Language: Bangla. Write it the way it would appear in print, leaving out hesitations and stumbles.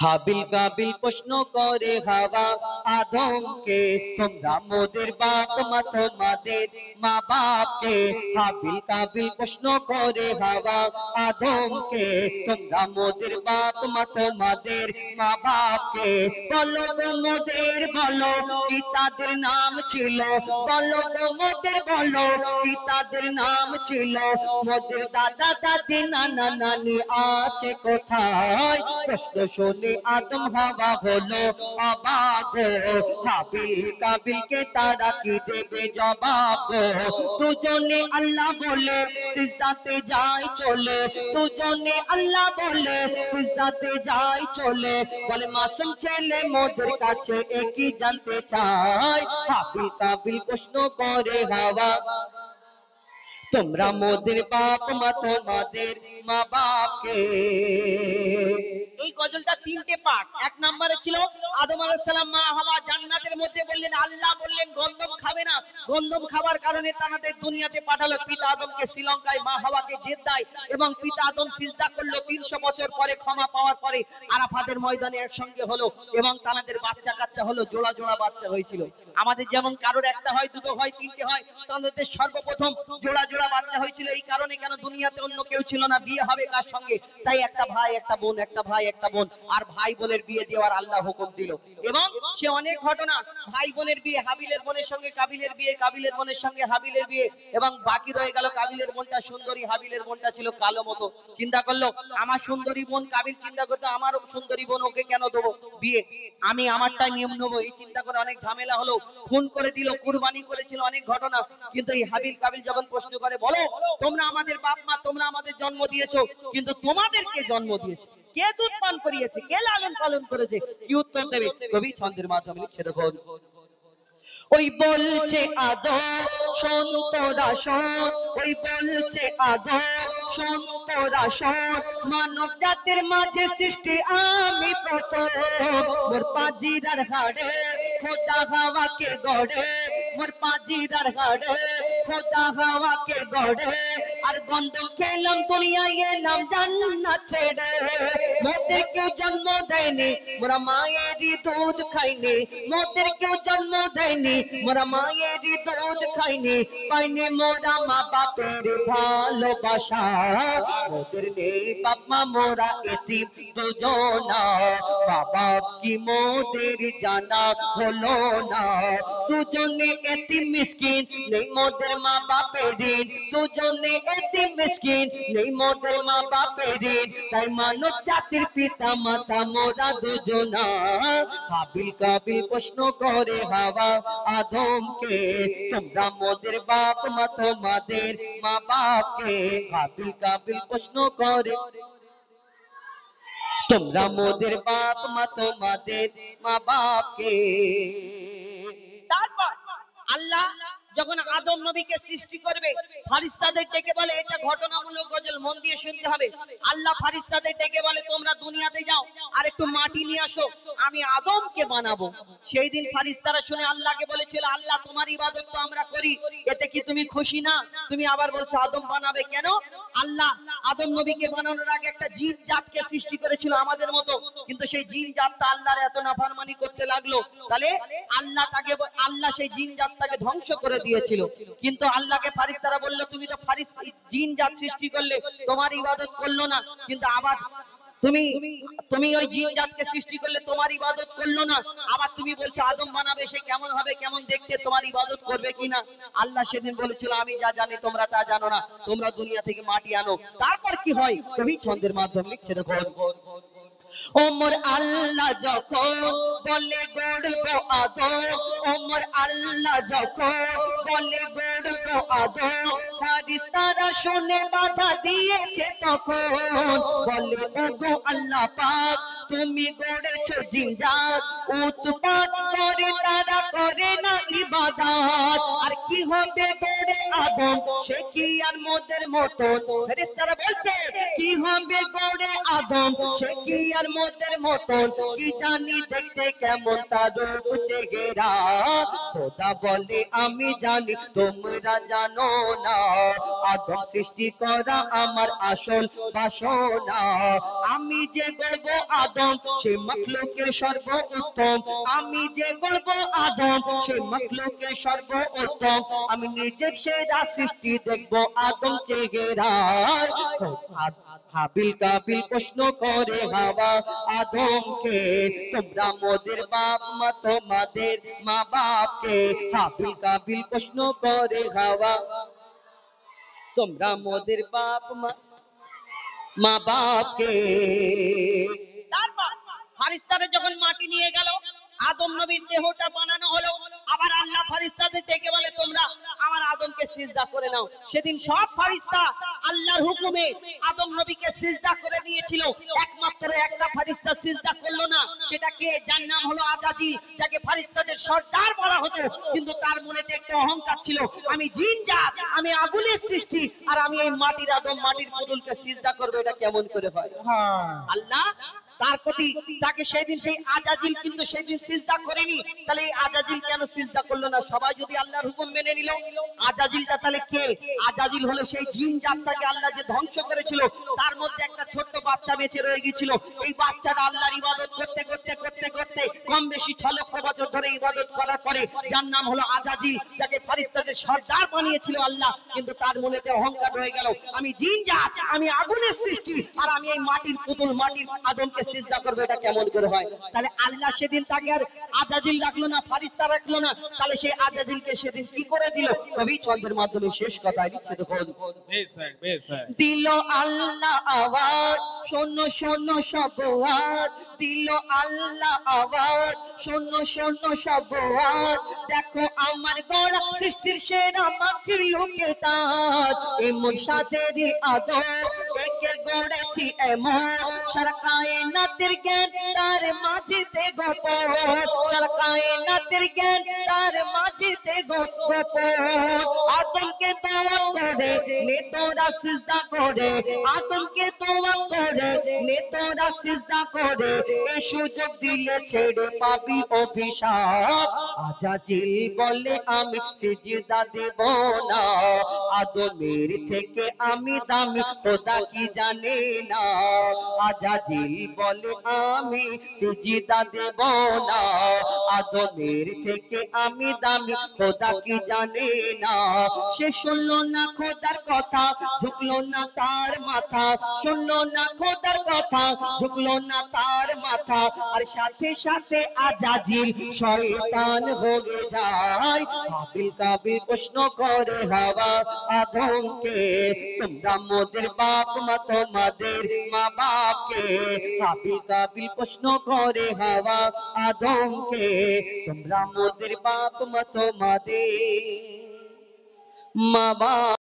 হাবিল কাবিল প্রশ্ন করে হাওয়া আদমকে, তোমরা মোদের বাপ মা তোমাদের মা বাপকে। হাবিল কাবিল প্রশ্ন করে হাওয়া আদমকে, তোমরা মোদের বাপ মা তোমাদের মা বাপকে। বলো গো মোদের বলো কি তাদের নাম ছিল, বলো গো মোদের বলো কি তাদের নাম ছিল। মোদের দাদা দাদি নানা নানি আছে কোথায়, প্রশ্ন শুনে আদম হাওয়া হলো অবাক। হাবিল কাবিলকে তারা কি দেবে জবাব। দুজনে আল্লাহ বলে সিজদাতে যায় চলে, দুজনে আল্লাহ বলে সিজদাতে যায় চলে। বলে মাসুম ছেলে মোদের কাছে একই জানতে চায়। হাবিল কাবিল প্রশ্ন করে হাওয়া, তোমরা মোদের বাপ মা তোমাদের মা বাপকে। এই গজলটা তিনটে পার্ট। এক নম্বরে ছিল আদম আলাইহিস সালাম মা হাওয়া জান্নাতের মধ্যে বললেন, আল্লাহ বললেন গন্ধম খাবে না, গন্ধম খাবার কারণে তাদের দুনিয়াতে পাঠালো। পিতা আদমকে শ্রীলঙ্কায়, মা হাওয়াকে জেদ্দায়, এবং পিতা আদম সিজদা করলো 300 বছর পরে, ক্ষমা পাওয়ার পরে আরাফাতের ময়দানে একসঙ্গে হলো, এবং তাদের বাচ্চা কাচ্চা হলো, জোড়া জোড়া বাচ্চা হয়েছিল। আমাদের যেমন কারোর একটা হয়, দুটো হয়, তিনটে হয়, তাদের সর্বপ্রথম জোড়া জোড়া বাচ্চা হয়েছিল। এই কারণে কেন দুনিয়াতে অন্য কেউ ছিল না, বিয়ে হবে কার সঙ্গে, তাই একটা ভাই একটা বোন, একটা ভাই একটা বোন, আর ভাই বোনের বিয়ে দেওয়ার আল্লাহ হুকুম দিল। এবং সে অনেক ঘটনা, ভাই বোনের বিয়ে, হাবিলের বোনের সঙ্গে কাবিলের বিয়ে, কাবিলের বোনের সঙ্গে হাবিলের বিয়ে, এবং বাকি রয়ে গেল কাবিলের বোনটা সুন্দরী, হাবিলের বোনটা ছিল কালো মতো। চিন্তা করলো আমার সুন্দরী বোন, কাবিল চিন্তা করতে আমারও সুন্দরী বোন, ওকে কেন দেবো বিয়ে, আমি আমারটাই নিয়ম নেবো। এই চিন্তা করে অনেক ঝামেলা হলো, খুন করে দিল, কুরবানি করেছিল, অনেক ঘটনা। কিন্তু এই হাবিল কাবিল যখন প্রশ্ন করে, বলো তোমরা আমাদের বাপ মা, তোমরা আমাদের জন্ম দিয়েছো, কিন্তু তোমাদেরকে জন্ম দিয়েছে কে, দুধ পান করিয়েছে কে, লালন পালন করেছে, কি উত্তর দেবে? কবি ছন্দের মাধ্যমে লিখছে, দেখুন। ওই বলছে আদম শোন তোরা শোন, ওই বলছে আদম শোন তোরা শোন, মানব জাতির মাঝে সৃষ্টি আমি প্রথম। মোর পাজিরার হাড়ে খোদা হাওয়াকে গড়ে, মোর পাজিরার হাড়ে খোদা হাওয়াকে গড়ে। আর গন্ধম খেলাম দুনিয়ায় এলাম জান্নাত ছেড়ে। মোদের কেউ জন্ম দেয়নি, মোরা মায়েরই দুধ খাইনি, মোদের কেউ জন্ম দেয়নি, মোরা মায়েরই দুধ খাইনি। পাইনি মোরা মা বাপের ভালোবাসা, মোদের নেই বাপ মা, মোরা এতিম দুজনা। মা বাপ কি মোদের জানা হলো না, দুজনে এতিম মিসকিন, নেই মোদের মা বাপের ঋণ। দুজনে এতিম মিসকিন, নেই মোদের মা বাপের ঋণ। তাই মানব জাতির পিতা মাতা মোরা দুজনা। হাবিল কাবিল প্রশ্ন করে হাওয়া আদমকে, তোমরা মোদের বাপ মা তোমাদের মা বাপকে। হাবিল কাবিল প্রশ্ন করে, তোমরা মোদের বাপ মা তোমাদের মা বাপকে। তারপর আল্লাহ যখন আদম নবীকে সৃষ্টি করবে, ফারিস্তাদের ডেকে বলে, এটা ঘটনামূলক গজল, মন দিয়ে শুনতে হবে। আল্লাহ ফারিস্তাদের ডেকে বলে, তোমরা দুনিয়াতে যাও আর একটু মাটি নিয়ে আসো, আমি আদমকে বানাবো। সেই দিন ফারিস্তারা শুনে আল্লাহকে বলেছিল, আল্লাহ তোমার ইবাদত তো আমরা করি, এতে কি তুমি খুশি না? তুমি আবার বলছো আদম বানাবে কেন? আল্লাহ আদম নবীকে বানানোর আগে একটা জিন জাতকে সৃষ্টি করেছিল আমাদের মতো, কিন্তু সেই জিন জাতটা আল্লাহর এত নাফরমানি করতে লাগলো, তাহলে আল্লাহ সেই জিন জাতটাকে ধ্বংস করে দিয়েছিল। কিন্তু আল্লাহকে ফারিস্তারা বললো, তুমি তো জিন জাত সৃষ্টি করলে, তোমার ইবাদত করলো না, কিন্তু আবার তুমি ওই জিন জাতকে সৃষ্টি করলে, তোমার ইবাদত করলো না, আবার তুমি বলছো আদম বানাবে, সে কেমন হবে, কেমন দেখতে, তোমার ইবাদত করবে কিনা? আল্লাহ সেদিন বলেছিল, আমি যা জানি তোমরা তা জানো না, তোমরা দুনিয়া থেকে মাটি আনো। তারপর কি হয় কবি ছন্দের মাধ্যমে লিখছে, দেখো। ওমর আল্লাহ যখন বলে গড়ব আদম, ওমর আল্লাহ যখন বলে গড়ব আদম, ফারিস্তারা শুনে বাধা দিয়েছে তখন। বলে ওগো আল্লাহ পাক, তুমি গড়েছো জিনজাত, উৎপাত করে তারা করে না ইবাদত। আর কি হবে গড়ে আদম, সে কি আর মোদের মতো? ফেরেশতারা বলছে, কি হবে গড়ে আদম, সে কি আর মোদের মতো? কি জানি দেখতে কেমন তার রূপ চেহারা। খোদা বলে, আমি জানি তোমরা জানো না, আদম সৃষ্টি করা আমার আসল বাসনা। আমি যে গড়ব আদম আদম সে মখলুকের সর্বোত্তম আমি যে বলবো আদম সে মখলুকের সর্বোত্তম আমি নিজের সেরা সৃষ্টি দেখবো আদম চেহারায় হাবিল কাবিল প্রশ্ন করে হাওয়া আদমকে তোমরা মোদের বাপ মা তোমাদের মা বাপকে হাবিল কাবিল প্রশ্ন করে হাওয়া তোমরা মোদের বাপ মা বাপকে তারপর ফারিস্তারা যখন মাটি নিয়ে গেল আদম নবীর দেহটা বানানো হলো আবার আল্লাহ ফারিস্তাদের ডেকে বলে তোমরা আমার আদমকে সিজদা করে নাও সেদিন সব ফারিস্তা আল্লাহর হুকুমে আদম নবীকে সিজদা করে নিয়েছিল একমাত্র একটা ফারিস্তা সিজদা করলো না সেটা কে যার নাম হলো আজাজিল যাকে ফারিস্তাদের সর্দার বলা হতো কিন্তু তার মনেতে একটা অহংকার ছিল আমি জিন জাত আমি আগুনের সৃষ্টি আর আমি এই মাটির আদম মাটির পুতুলকে সিজদা করব এটা কেমন করে হয় আল্লাহ তার প্রতি তাকে সেদিন সেই আজাজিল কিন্তু সেদিন সিজদা করেনি তাহলে এই আজাজিল কেন সিজদা করলো না সবাই যদি আল্লাহর হুকুম মেনে নিল আজাজিলটা তাহলে কে আজাজিল হলো সেই জিন জাতটাকে আল্লাহ যে ধ্বংস করেছিল তার মধ্যে একটা ছোট্ট বাচ্চা বেঁচে রয়ে গিয়েছিল এই বাচ্চাটা আল্লাহর ইবাদত করতে করতে করতে করতে কম বেশি 6 লক্ষ বছর ধরে ইবাদত করার পরে যার নাম হলো আজাজিল যাকে ফারিস্তাদের সর্দার বানিয়েছিল আল্লাহ কিন্তু তার মনেতে অহংকার রয়ে গেল আমি জিন জাত আমি আগুনের সৃষ্টি আর আমি এই মাটির পুতুল মাটির আদমকে সিজদা করবে এটা কেমন করে হয় তাহলে আল্লাহ সেদিন তাকে আর আজাজিল রাখলো না ফারিস্তা রাখলো না তাহলে সেই আজাজিলকে সেদিন কি করে দিল কবি ছন্দের মাধ্যমে শেষ কথায় লিখছে দেখুন দিল আল্লাহ আওয়াজ শোনো শোনো সব আওয়াজ দিল আল্লাহ আওয়াজ শোনো শোনো সব আওয়াজ দেখো আমার গড়া সৃষ্টির সেরা মাখলুকের তাজ এই মুর্শিদের আদম একে গড়েছি এমন সারা কায়নাতের জ্ঞান তার মাঝেতে গোপন সারা কায়নাতের জ্ঞান তার মাঝেতে গোপন আদমকে দোয়া করে নে তোরা সিজদা করে আদমকে দোয়া করে নে তোরা সিজদা করে এই সুযোগ দিলে ছেড়ে পাবি অভিশাপ আজাজিল বলে আমি সিজদা দেব না আদমের থেকে আমি দামি খোদা কি জানে না আজাজিল বলে আমি সিজদা দেব না আদমের থেকে আমি দামি খোদা কি জানে না সে শুনলো না খোদার কথা ঝুঁকলো না তার মাথা শুনলো না খোদার কথা ঝুঁকলো না তার মাথা আর সাথে সাথে আজাজিল শয়তান হয়ে যায় কাবিল কাবিল প্রশ্ন করে হাওয়া আদমকে তোমরা মোদের বাপ মা তোমাদের মা বাপকে কাবিল কাবিল প্রশ্ন করে হাওয়া আদমকে তোমরা মোদের বাপ মা তোমাদের মা বাপ